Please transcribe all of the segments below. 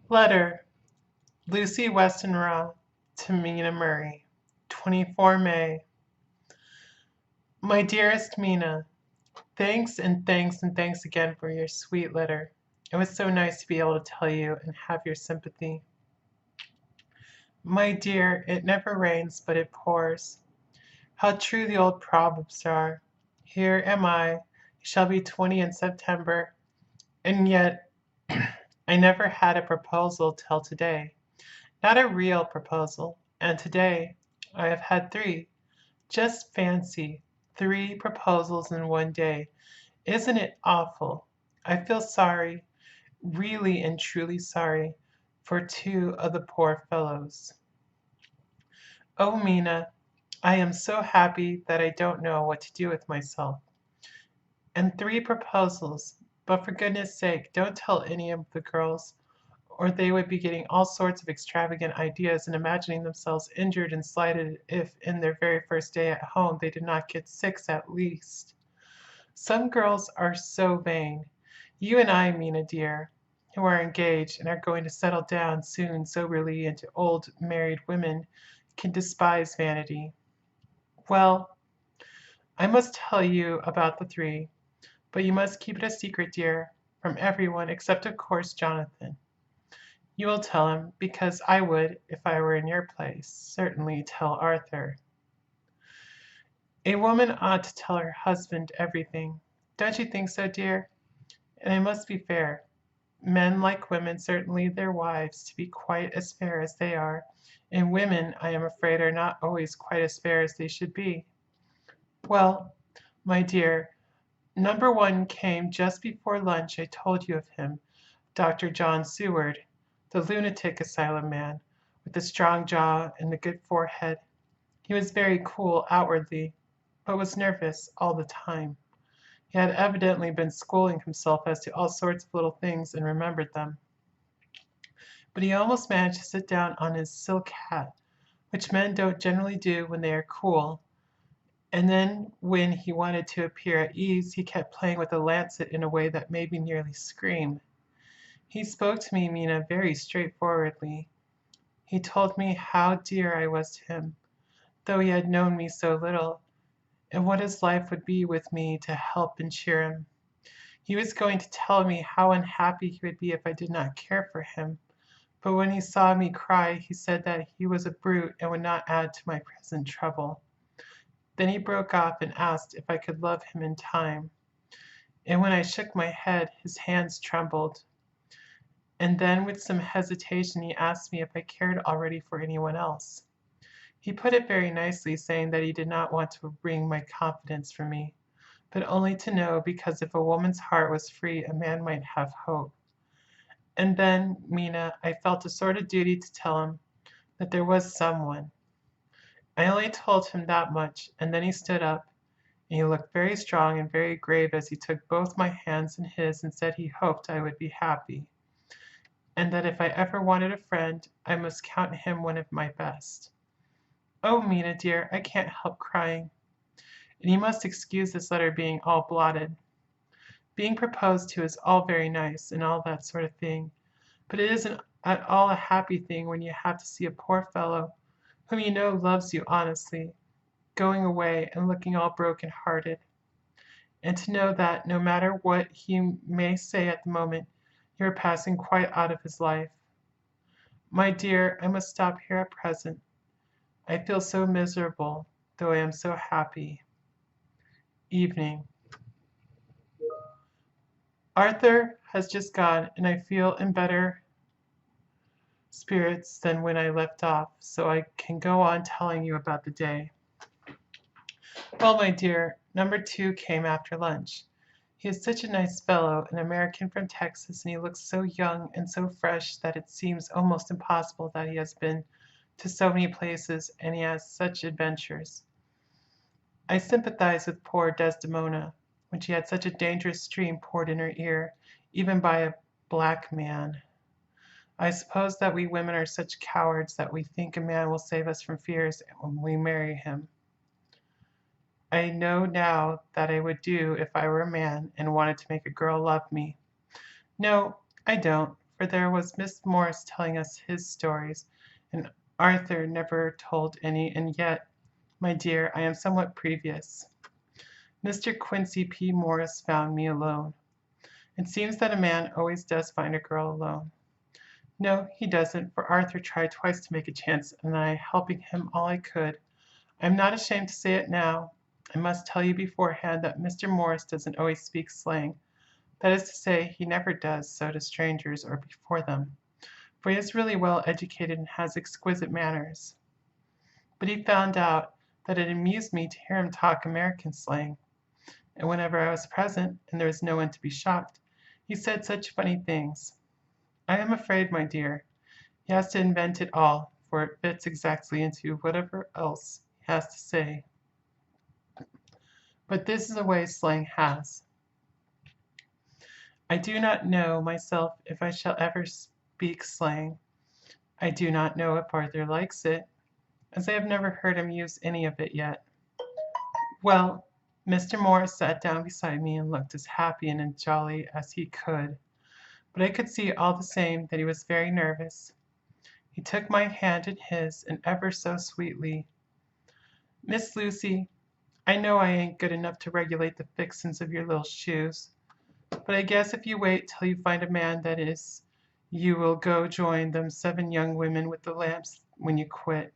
Letter, Lucy Westenra to Mina Murray, 24 May. My dearest Mina, thanks and thanks and thanks again for your sweet letter. It was so nice to be able to tell you and have your sympathy. My dear, it never rains but it pours. How true the old proverbs are. Here am I, shall be 20 in September, and yet I never had a proposal till today. Not a real proposal, and today I have had three. Just fancy, three proposals in one day. Isn't it awful? I feel sorry, really and truly sorry, for two of the poor fellows. Oh, Mina, I am so happy that I don't know what to do with myself. And three proposals, but for goodness sake, don't tell any of the girls, or they would be getting all sorts of extravagant ideas and imagining themselves injured and slighted if in their very first day at home they did not get six at least. Some girls are so vain. You and I, Mina dear, who are engaged and are going to settle down soon soberly into old married women, can despise vanity. Well, I must tell you about the three, but you must keep it a secret, dear, from everyone except, of course, Jonathan. You will tell him, because I would, if I were in your place, certainly tell Arthur. A woman ought to tell her husband everything. Don't you think so, dear? And I must be fair. Men like women certainly leave their wives to be quite as fair as they are, and women, I am afraid, are not always quite as fair as they should be. Well, my dear, number one came just before lunch. I told you of him, Dr. John Seward, the lunatic asylum man, with the strong jaw and the good forehead. He was very cool outwardly, but was nervous all the time. He had evidently been schooling himself as to all sorts of little things and remembered them. But he almost managed to sit down on his silk hat, which men don't generally do when they are cool, and then when he wanted to appear at ease he kept playing with a lancet in a way that made me nearly scream. He spoke to me, Mina, very straightforwardly. He told me how dear I was to him, though he had known me so little, and what his life would be with me to help and cheer him. He was going to tell me how unhappy he would be if I did not care for him, but when he saw me cry he said that he was a brute and would not add to my present trouble. Then he broke off and asked if I could love him in time, and when I shook my head his hands trembled. And then with some hesitation he asked me if I cared already for anyone else. He put it very nicely, saying that he did not want to wring my confidence from me, but only to know, because if a woman's heart was free a man might have hope. And then, Mina, I felt a sort of duty to tell him that there was someone. I only told him that much, and then he stood up, and he looked very strong and very grave as he took both my hands in his and said he hoped I would be happy, and that if I ever wanted a friend I must count him one of my best. Oh, Mina dear, I can't help crying. And you must excuse this letter being all blotted. Being proposed to is all very nice and all that sort of thing, but it isn't at all a happy thing when you have to see a poor fellow, whom you know loves you honestly, going away and looking all broken-hearted, and to know that, no matter what he may say at the moment, you are passing quite out of his life. My dear, I must stop here at present. I feel so miserable, though I am so happy. Evening. Arthur has just gone, and I feel in better spirits than when I left off, so I can go on telling you about the day. Well, my dear, number two came after lunch. He is such a nice fellow, an American from Texas, and he looks so young and so fresh that it seems almost impossible that he has been to so many places and he has such adventures. I sympathize with poor Desdemona when she had such a dangerous stream poured in her ear, even by a black man. I suppose that we women are such cowards that we think a man will save us from fears when we marry him. I know now that I would do if I were a man and wanted to make a girl love me. No, I don't, for there was Miss Morris telling us his stories, and Arthur never told any, and yet, my dear, I am somewhat previous. Mr. Quincy P. Morris found me alone. It seems that a man always does find a girl alone. No, he doesn't, for Arthur tried twice to make a chance, and I helping him all I could. I'm not ashamed to say it now. I must tell you beforehand that Mr. Morris doesn't always speak slang. That is to say, he never does so to strangers or before them, for he is really well educated and has exquisite manners. But he found out that it amused me to hear him talk American slang, and whenever I was present and there was no one to be shocked, he said such funny things. I am afraid, my dear, he has to invent it all, for it fits exactly into whatever else he has to say. But this is a way slang has. I do not know myself if I shall ever speak slang. I do not know if Arthur likes it, as I have never heard him use any of it yet. Well, Mr. Morris sat down beside me and looked as happy and as jolly as he could, but I could see all the same that he was very nervous. He took my hand in his, and ever so sweetly. Miss Lucy, I know I ain't good enough to regulate the fixins of your little shoes, but I guess if you wait till you find a man that is, you will go join them 7 young women with the lamps when you quit.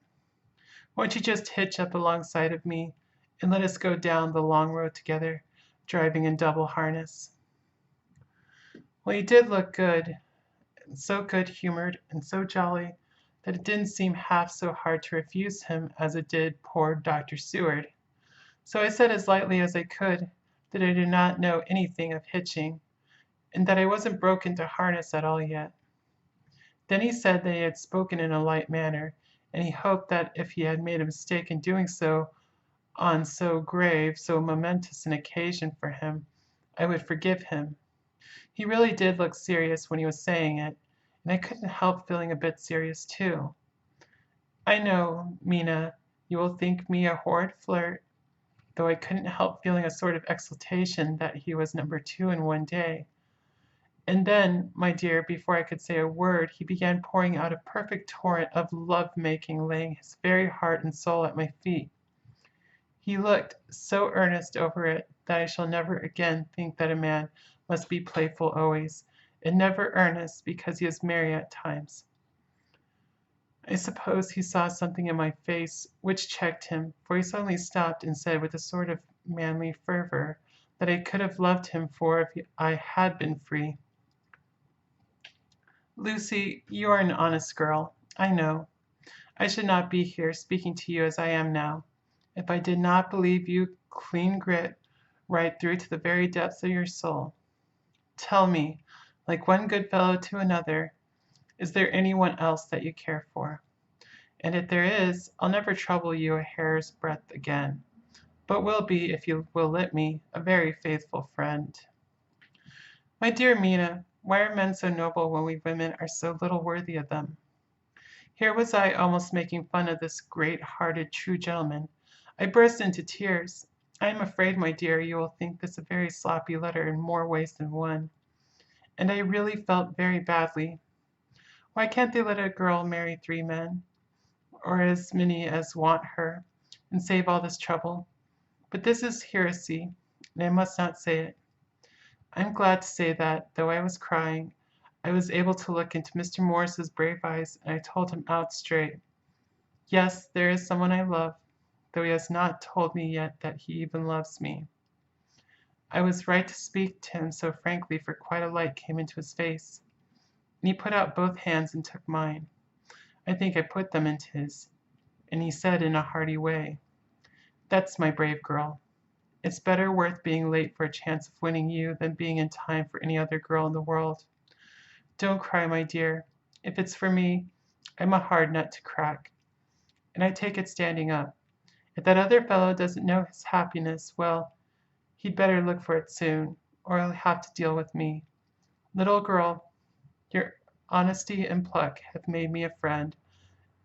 Won't you just hitch up alongside of me and let us go down the long road together, driving in double harness? Well, he did look good, and so good-humored and so jolly that it didn't seem half so hard to refuse him as it did poor Dr. Seward. So I said as lightly as I could that I did not know anything of hitching, and that I wasn't broke into harness at all yet. Then he said that he had spoken in a light manner, and he hoped that if he had made a mistake in doing so on so grave, so momentous an occasion for him, I would forgive him. He really did look serious when he was saying it, and I couldn't help feeling a bit serious too. I know, Mina, you will think me a horrid flirt, though I couldn't help feeling a sort of exultation that he was number 2 in one day. And then, my dear, before I could say a word, he began pouring out a perfect torrent of love-making, laying his very heart and soul at my feet. He looked so earnest over it that I shall never again think that a man must be playful always, and never earnest because he is merry at times. I suppose he saw something in my face which checked him, for he suddenly stopped and said with a sort of manly fervor that I could have loved him for if I had been free. Lucy, you are an honest girl, I know. I should not be here speaking to you as I am now, if I did not believe you clean grit right through to the very depths of your soul. Tell me, like one good fellow to another, is there any one else that you care for? And if there is, I'll never trouble you a hair's breadth again, but will be, if you will let me, a very faithful friend. My dear Mina, why are men so noble when we women are so little worthy of them? Here was I almost making fun of this great-hearted true gentleman. I burst into tears. I am afraid, my dear, you will think this a very sloppy letter in more ways than one. And I really felt very badly. Why can't they let a girl marry 3 men, or as many as want her, and save all this trouble? But this is heresy, and I must not say it. I'm glad to say that, though I was crying, I was able to look into Mr. Morris's brave eyes, and I told him out straight. Yes, there is someone I love, though he has not told me yet that he even loves me. I was right to speak to him so frankly, for quite a light came into his face, and he put out both hands and took mine. I think I put them into his, and he said in a hearty way, "That's my brave girl. It's better worth being late for a chance of winning you than being in time for any other girl in the world. Don't cry, my dear. If it's for me, I'm a hard nut to crack, and I take it standing up. If that other fellow doesn't know his happiness, well, he'd better look for it soon, or he'll have to deal with me. Little girl, your honesty and pluck have made me a friend,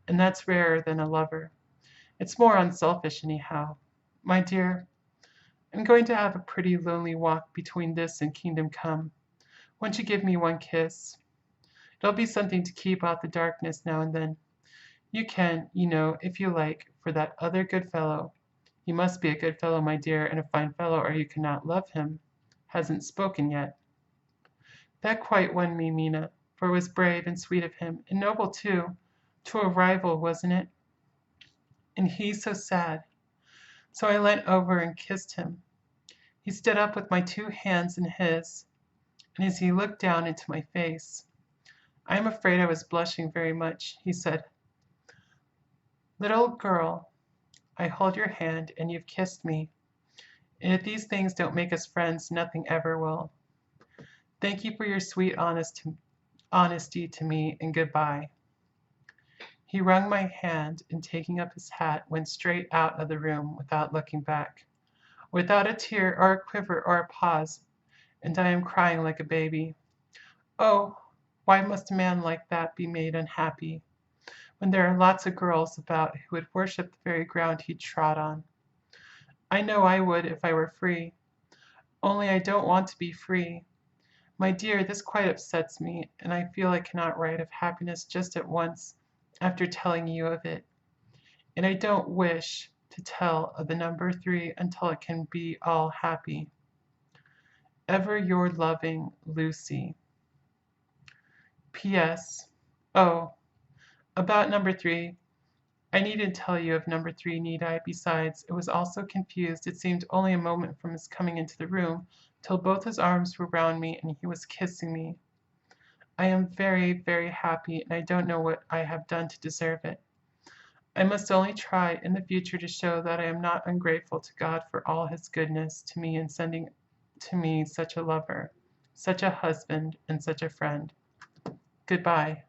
and that's rarer than a lover. It's more unselfish, anyhow. My dear, I'm going to have a pretty lonely walk between this and kingdom come. Won't you give me one kiss? It'll be something to keep out the darkness now and then. You can, if you like, for that other good fellow. He must be a good fellow, my dear, and a fine fellow, or you cannot love him. Hasn't spoken yet. That quite won me, Mina, for it was brave and sweet of him, and noble too, to a rival, wasn't it? And he so sad. So I leant over and kissed him. He stood up with my two hands in his, and as he looked down into my face, I am afraid I was blushing very much. He said, "Little girl, I hold your hand, and you've kissed me, and if these things don't make us friends, nothing ever will. Thank you for your sweet honesty to me, and goodbye." He wrung my hand, and taking up his hat, went straight out of the room without looking back, without a tear or a quiver or a pause, and I am crying like a baby. Oh, why must a man like that be made unhappy, when there are lots of girls about who would worship the very ground he trod on? I know I would if I were free, only I don't want to be free. My dear, this quite upsets me, and I feel I cannot write of happiness just at once after telling you of it, and I don't wish to tell of the number 3 until it can be all happy. Ever your loving Lucy. P.S. Oh, about number 3. I needn't tell you of number 3, need I? Besides, it was all so confused, it seemed only a moment from his coming into the room till both his arms were round me and he was kissing me. I am very, very happy, and I don't know what I have done to deserve it. I must only try in the future to show that I am not ungrateful to God for all his goodness to me in sending to me such a lover, such a husband, and such a friend. Goodbye.